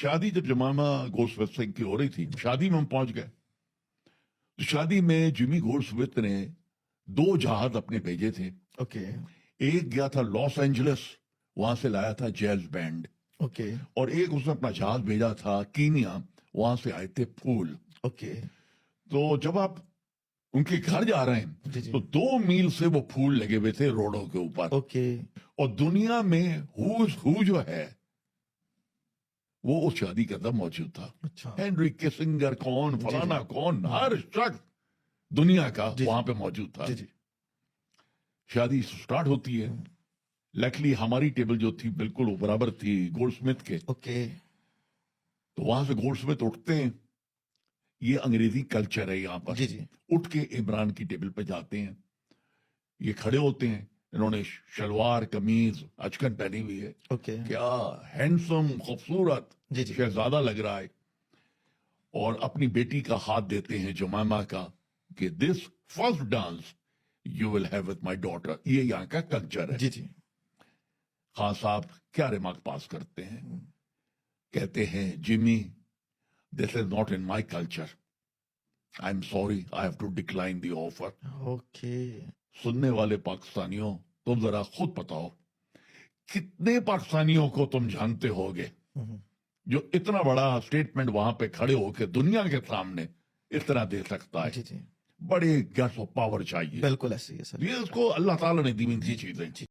शादी जब जमामा गोल्डस्मिथ सिंह की हो रही थी, शादी में हम पहुंच गए। तो शादी में जिमी गोल्डस्मिथ ने 2 जहाज अपने भेजे थे। ओके एक गया था लॉस एंजलिस, वहां से लाया था जैज बैंड। ओके और एक उसने अपना जहाज भेजा था कीनिया, वहां से आए थे फूल। ओके तो जब आप उनके घर जा रहे हैं जी जी तो 2 मील से वो फूल लगे हुए थे रोडों के ऊपर। ओके और दुनिया में हु जो है वो उस शादी के अंदर मौजूद था। अच्छा हेनरी किसिंगर कौन, जी, फलाना जी। कौन, हर शख्स दुनिया का जी, वहां पे मौजूद था। जी जी शादी स्टार्ट होती है। लकीली हमारी टेबल जो थी बिल्कुल वो बराबर थी गोल्डस्मिथ के। ओके तो वहां से गोल्डस्मिथ उठते हैं। ये अंग्रेजी कल्चर है यहाँ पर। जी जी उठ के इमरान की टेबल पे जाते हैं। ये खड़े होते हैं, इन्होंने शलवार कमीज अचकन पहनी हुई है। ओके क्या हैंडसम, खूबसूरत जी जी शहजादा लग रहा है। और अपनी बेटी का हाथ देते हैं जुमामा का कि this first dance you will have with my daughter. ये यहाँ का कल्चर है। जी जी खान साहब क्या रिमार्क पास करते हैं, कहते हैं Jimmy this is not in my culture, I am sorry I have to decline the offer. Okay सुनने वाले पाकिस्तानियों, तुम जरा खुद बताओ कितने पाकिस्तानियों को तुम जानते होगे जो इतना बड़ा स्टेटमेंट वहां पे खड़े होकर दुनिया के सामने इस तरह दे सकता है। जी जी बड़े गट्स ऑफ पावर चाहिए। बिल्कुल ऐसे ही है सर। ये उसको अल्लाह ताला ने दी हुई चीजें।